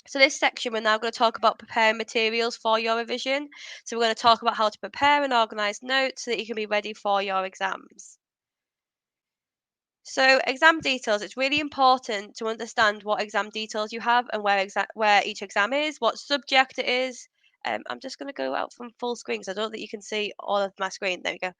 So this section, we're now going to talk about preparing materials for your revision. So we're going to talk about how to prepare and organise notes so that you can be ready for your exams. So exam details, it's really important to understand what exam details you have and where each exam is, what subject it is. I'm just going to go out from full screen because I don't think you can see all of my screen. There we go.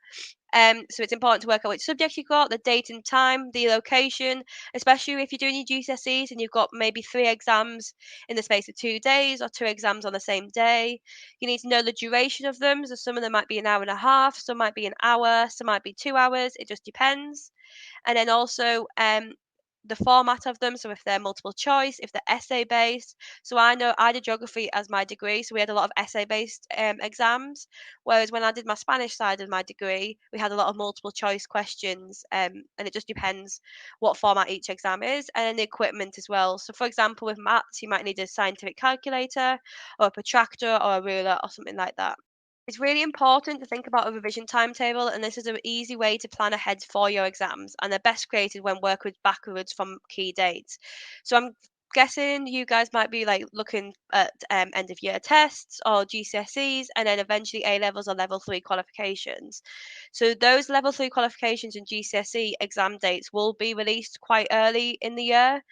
So it's important to work out which subject you've got, the date and time, the location, especially if you're doing your GCSEs and you've got maybe 3 exams in the space of 2 days or 2 exams on the same day. You need to know the duration of them. So some of them might be an hour and a half, some might be an hour, some might be 2 hours. It just depends. And then also the format of them. So if they're multiple choice, if they're essay based. So I know I did geography as my degree, so we had a lot of essay based exams. Whereas when I did my Spanish side of my degree, we had a lot of multiple choice questions, and it just depends what format each exam is, and then the equipment as well. So for example, with maths, you might need a scientific calculator, or a protractor, or a ruler, or something like that. It's really important to think about a revision timetable, and this is an easy way to plan ahead for your exams. And they're best created when worked backwards from key dates. So I'm guessing you guys might be like looking at end of year tests or GCSEs, and then eventually A levels or level three qualifications. So those level three qualifications and GCSE exam dates will be released quite early in the year.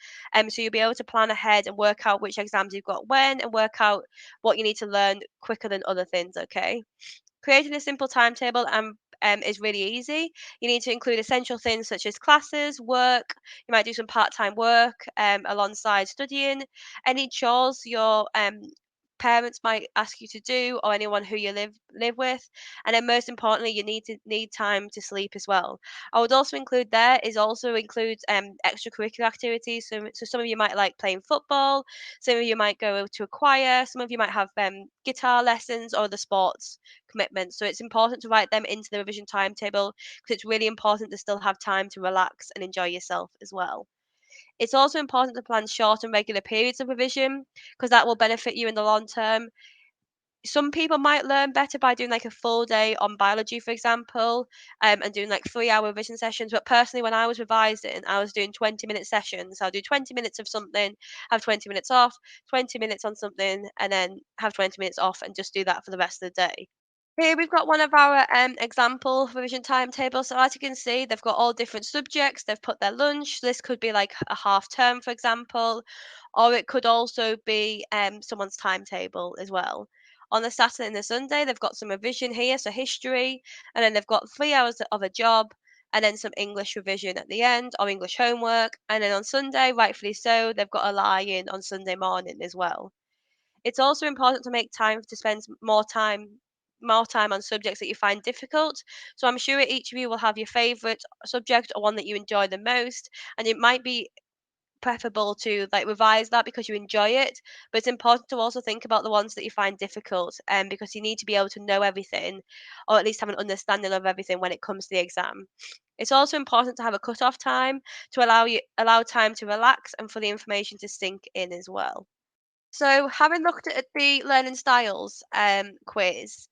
So you'll be able to plan ahead and work out which exams you've got when, and work out what you need to learn quicker than other things. Okay. Creating a simple timetable is really easy. You need to include essential things such as classes, work. You might do some part-time work alongside studying. Any chores your parents might ask you to do, or anyone who you live with. And then most importantly, you need time to sleep as well. I would also include there is also includes extracurricular activities. So some of you might like playing football, some of you might go to a choir, some of you might have guitar lessons or the sports commitments. So it's important to write them into the revision timetable because it's really important to still have time to relax and enjoy yourself as well. It's also important to plan short and regular periods of revision because that will benefit you in the long term. Some people might learn better by doing like a full day on biology, for example, and doing like 3 hour revision sessions. But personally, when I was revising, I was doing 20-minute sessions. I'll do 20 minutes of something, have 20 minutes off, 20 minutes on something, and then have 20 minutes off and just do that for the rest of the day. Here we've got one of our example revision timetables. So as you can see, they've got all different subjects. They've put their lunch. This could be like a half term, for example, or it could also be someone's timetable as well. On the Saturday and the Sunday, they've got some revision here, so history, and then they've got 3 hours of a job, and then some English revision at the end, or English homework. And then on Sunday, rightfully so, they've got a lie-in on Sunday morning as well. It's also important to make time to spend more time on subjects that you find difficult. So I'm sure each of you will have your favorite subject or one that you enjoy the most, and it might be preferable to like revise that because you enjoy it, but it's important to also think about the ones that you find difficult, because you need to be able to know everything, or at least have an understanding of everything when it comes to the exam. It's also important to have a cut-off time to allow time to relax and for the information to sink in as well. So, having looked at the learning styles quiz,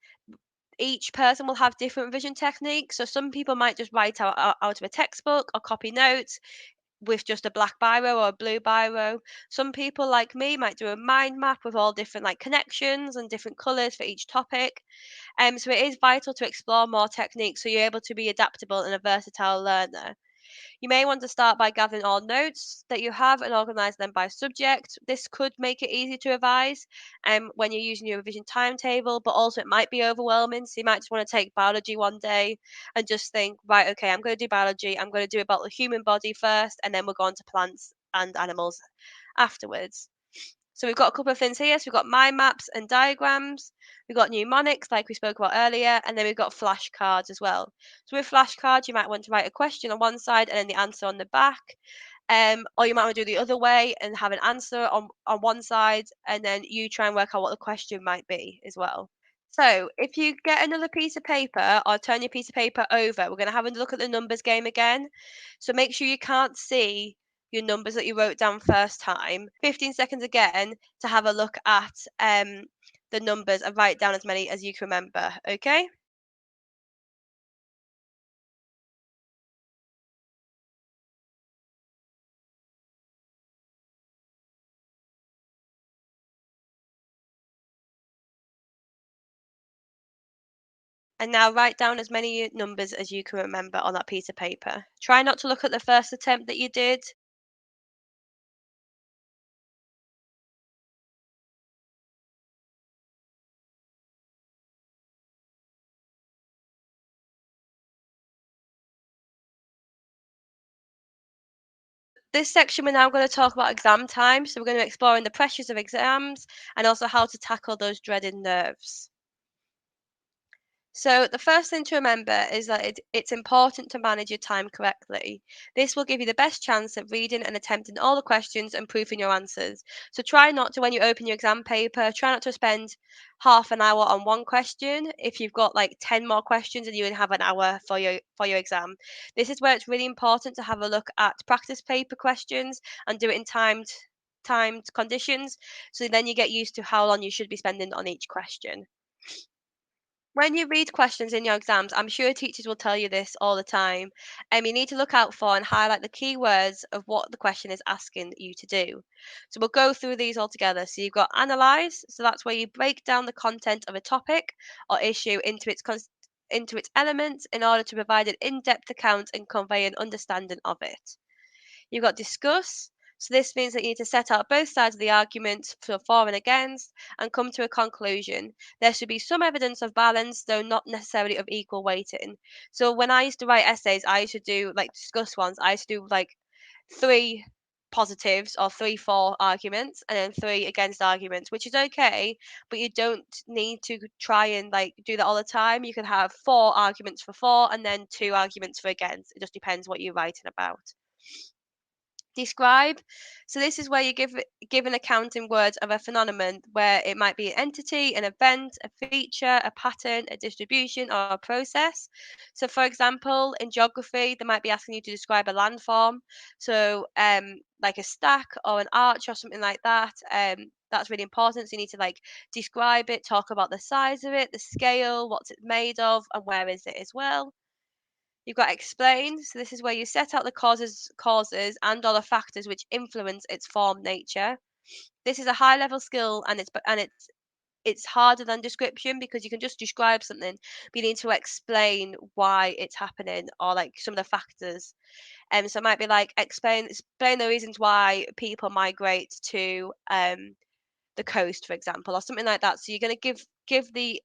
each person will have different revision techniques. So, some people might just write out of a textbook or copy notes with just a black biro or a blue biro. Some people, like me, might do a mind map with all different like connections and different colours for each topic. So, it is vital to explore more techniques so you're able to be adaptable and a versatile learner. You may want to start by gathering all notes that you have and organize them by subject. This could make it easy to revise when you're using your revision timetable, but also it might be overwhelming. So you might just want to take biology one day and just think, right, okay, I'm going to do biology. I'm going to do about the human body first, and then we'll go on to plants and animals afterwards. So we've got a couple of things here. So we've got mind maps and diagrams. We've got mnemonics, like we spoke about earlier, and then we've got flashcards as well. So with flashcards, you might want to write a question on one side and then the answer on the back. Or you might want to do the other way and have an answer on one side, and then you try and work out what the question might be as well. So if you get another piece of paper or turn your piece of paper over, we're going to have a look at the numbers game again. So make sure you can't see your numbers that you wrote down first time. 15 seconds again to have a look at the numbers and write down as many as you can remember. Okay? And now write down as many numbers as you can remember on that piece of paper. Try not to look at the first attempt that you did. This section, we're now going to talk about exam time. So we're going to explore the pressures of exams and also how to tackle those dreaded nerves. So the first thing to remember is that it's important to manage your time correctly. This will give you the best chance at reading and attempting all the questions and proofing your answers. So try not to, when you open your exam paper, try not to spend half an hour on one question if you've got like 10 more questions and you only have an hour for your exam. This is where it's really important to have a look at practice paper questions and do it in timed conditions, so then you get used to how long you should be spending on each question. When you read questions in your exams, I'm sure teachers will tell you this all the time. You need to look out for and highlight the key words of what the question is asking you to do. So we'll go through these all together. So you've got analyze. So that's where you break down the content of a topic or issue into its elements in order to provide an in-depth account and convey an understanding of it. You've got discuss. So this means that you need to set out both sides of the argument for and against and come to a conclusion. There should be some evidence of balance, though not necessarily of equal weighting. So when I used to write essays, I used to do like discuss ones. I used to do like three positives or three for arguments and then three against arguments, which is okay, but you don't need to try and like do that all the time. You can have four arguments for and then two arguments for against. It just depends what you're writing about. Describe. So this is where you give an account in words of a phenomenon, where it might be an entity, an event, a feature, a pattern, a distribution, or a process. So for example, in geography, they might be asking you to describe a landform. So like a stack or an arch or something like that. That's really important. So you need to like describe it, talk about the size of it, the scale, what's it made of, and where is it as well. You've got explain. So this is where you set out the causes and other factors which influence its form nature. This is a high level skill, and it's harder than description because you can just describe something, but you need to explain why it's happening or like some of the factors. So it might be like explain the reasons why people migrate to the coast, for example, or something like that. So you're going to give the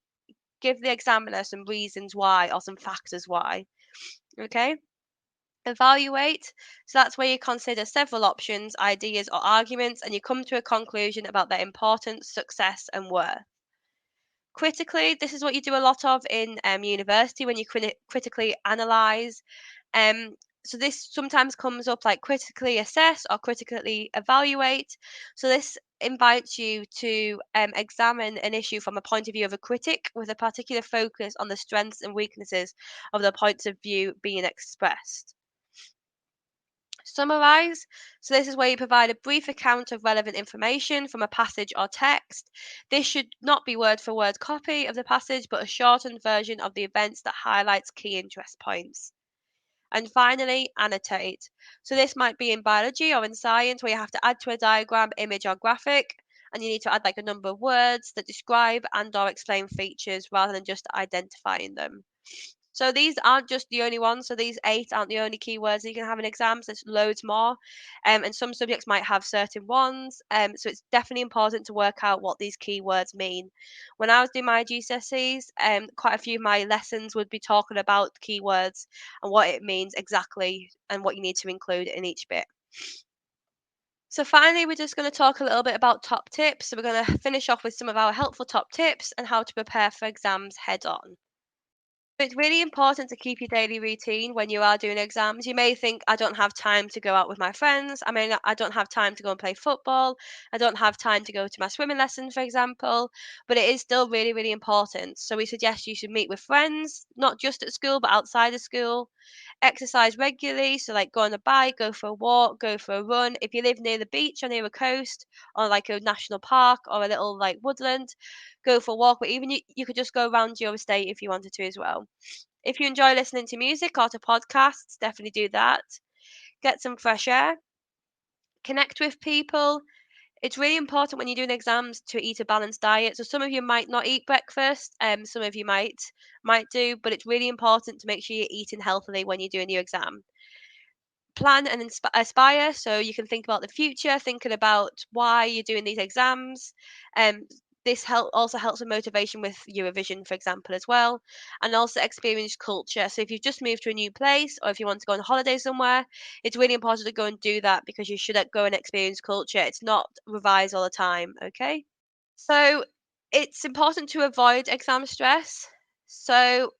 examiner some reasons why or some factors why. Okay. Evaluate. So that's where you consider several options, ideas, or arguments, and you come to a conclusion about their importance, success, and worth. Critically, this is what you do a lot of in university when you critically analyze. Um, so this sometimes comes up like critically assess or critically evaluate. So this invites you to examine an issue from a point of view of a critic with a particular focus on the strengths and weaknesses of the points of view being expressed. Summarize. So this is where you provide a brief account of relevant information from a passage or text. This should not be word for word copy of the passage, but a shortened version of the events that highlights key interest points. And finally, annotate. So this might be in biology or in science where you have to add to a diagram, image or graphic, and you need to add like a number of words that describe and or explain features rather than just identifying them. So these aren't just the only ones. So these eight aren't the only keywords that you can have in exams. There's loads more, and some subjects might have certain ones. So it's definitely important to work out what these keywords mean. When I was doing my GCSEs, quite a few of my lessons would be talking about keywords and what it means exactly, and what you need to include in each bit. So finally, we're just going to talk a little bit about top tips. So we're going to finish off with some of our helpful top tips and how to prepare for exams head on. It's really important to keep your daily routine when you are doing exams. You may think, I don't have time to go out with my friends. I don't have time to go and play football. I don't have time to go to my swimming lesson, for example. But it is still really, really important. So we suggest you should meet with friends, not just at school, but outside of school. Exercise regularly. So, like, go on a bike, go for a walk, go for a run. If you live near the beach or near a coast or like a national park or a little like woodland, go for a walk. But even you could just go around your estate if you wanted to as well. If you enjoy listening to music or to podcasts, definitely do that. Get some fresh air, connect with people. It's really important when you're doing exams to eat a balanced diet. So some of you might not eat breakfast, some of you might do, but it's really important to make sure you're eating healthily when you're doing your exam. Plan and aspire, so you can think about the future, thinking about why you're doing these exams. Um, this also helps with motivation with your revision, for example, as well, and also experience culture. So if you've just moved to a new place, or if you want to go on holiday somewhere, it's really important to go and do that because you should go and experience culture. It's not revise all the time, okay? So it's important to avoid exam stress. So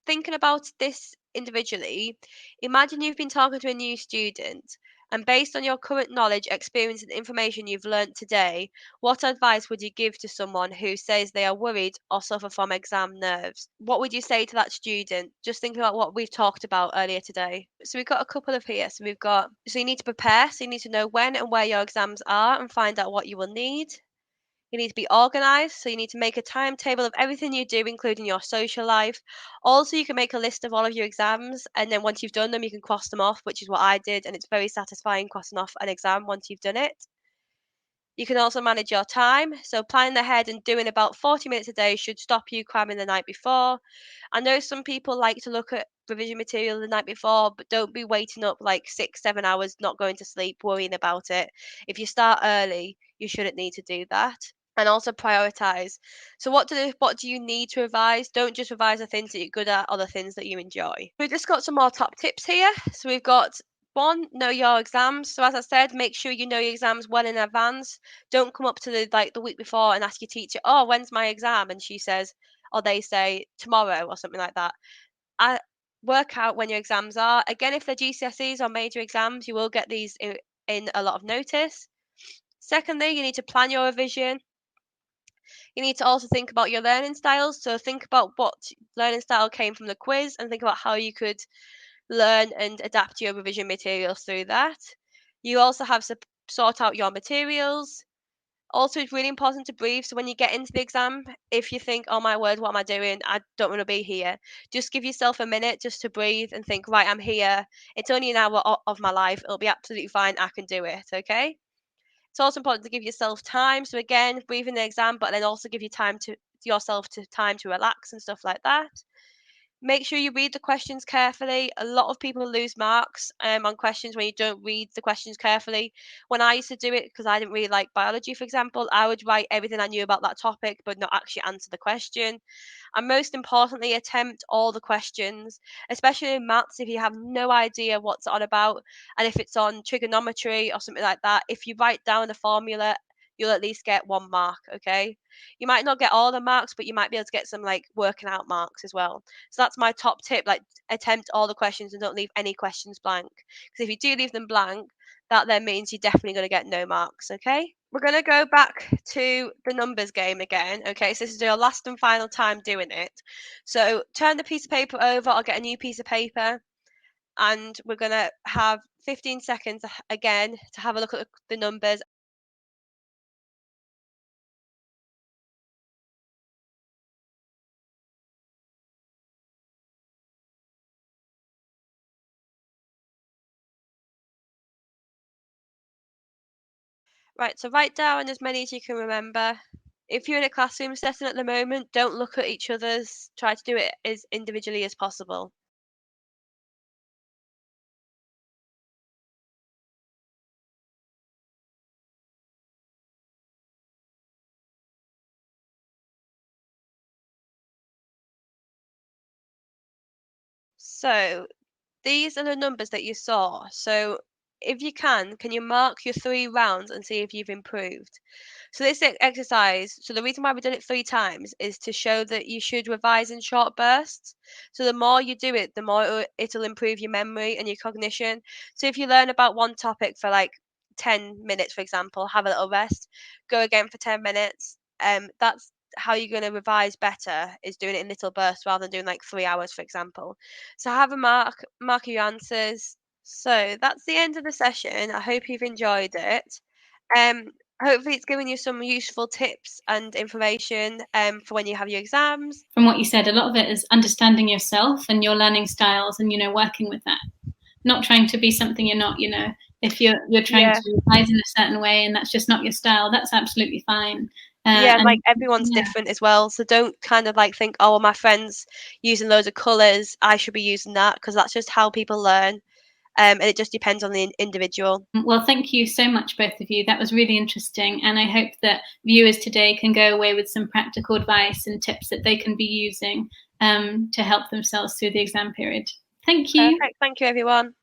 thinking about this individually, imagine you've been talking to a new student, and based on your current knowledge, experience, and information you've learnt today, what advice would you give to someone who says they are worried or suffer from exam nerves? What would you say to that student? Just thinking about what we've talked about earlier today. So we've got a couple of here. So you need to prepare, so you need to know when and where your exams are and find out what you will need. You need to be organized, so you need to make a timetable of everything you do, including your social life. Also, you can make a list of all of your exams, and then once you've done them, you can cross them off, which is what I did, and it's very satisfying crossing off an exam once you've done it. You can also manage your time, so planning ahead and doing about 40 minutes a day should stop you cramming the night before. I know some people like to look at revision material the night before, but don't be waiting up like 6, 7 hours, not going to sleep, worrying about it. If you start early, you shouldn't need to do that. And also prioritize. So what do you need to revise? Don't just revise the things that you're good at or the things that you enjoy. We've just got some more top tips here. So we've got one, know your exams. So as I said, make sure you know your exams well in advance. Don't come up to the week before and ask your teacher, "Oh, when's my exam?" And she says, or they say tomorrow or something like that. I Work out when your exams are. Again, if they're GCSEs or major exams, you will get these in a lot of notice. Secondly, you need to plan your revision. You need to also think about your learning styles. So think about what learning style came from the quiz and think about how you could learn and adapt your revision materials through that. You also have to sort out your materials. Also, it's really important to breathe. So when you get into the exam, if you think, "Oh my word, what am I doing? I don't want to be here," just give yourself a minute just to breathe and think, "Right, I'm here. It's only an hour of my life. It'll be absolutely fine. I can do it." Okay. It's also important to give yourself time. So again, breathe in the exam, but then also give you time to yourself to time to relax and stuff like that. Make sure you read the questions carefully. A lot of people lose marks on questions when you don't read the questions carefully. When I used to do it, because I didn't really like biology, for example, I would write everything I knew about that topic, but not actually answer the question. And most importantly, attempt all the questions, especially in maths if you have no idea what's on about. And if it's on trigonometry or something like that, if you write down the formula, you'll at least get 1 mark, okay? You might not get all the marks, but you might be able to get some like working out marks as well. So that's my top tip, like attempt all the questions and don't leave any questions blank. Because if you do leave them blank, that then means you're definitely going to get no marks, okay? We're going to go back to the numbers game again, okay? So this is your last and final time doing it. So turn the piece of paper over or get a new piece of paper, and we're going to have 15 seconds again to have a look at the numbers. Right, so write down as many as you can remember. If you're in a classroom setting at the moment, don't look at each other's. Try to do it as individually as possible. So these are the numbers that you saw. So if you can you mark your 3 rounds and see if you've improved? So this exercise, so the reason why we did it 3 times is to show that you should revise in short bursts. So the more you do it, the more it'll improve your memory and your cognition. So if you learn about one topic for like 10 minutes, for example, have a little rest, go again for 10 minutes. That's how you're going to revise better, is doing it in little bursts rather than doing like 3 hours, for example. So have a mark your answers. So that's the end of the session. I hope you've enjoyed it. Um, Hopefully it's given you some useful tips and information for when you have your exams. From what you said, a lot of it is understanding yourself and your learning styles and, working with that. Not trying to be something you're not, If you're trying Yeah. to revise in a certain way and that's just not your style, that's absolutely fine. Yeah, and like And everyone's yeah, different as well. So don't kind of like think, oh, well, my friend's using loads of colours, I should be using that, because that's just how people learn. And it just depends on the individual. well, thank you so much, both of you. That was really interesting. And I hope that viewers today can go away with some practical advice and tips that they can be using to help themselves through the exam period. Thank you. Perfect. Thank you, everyone.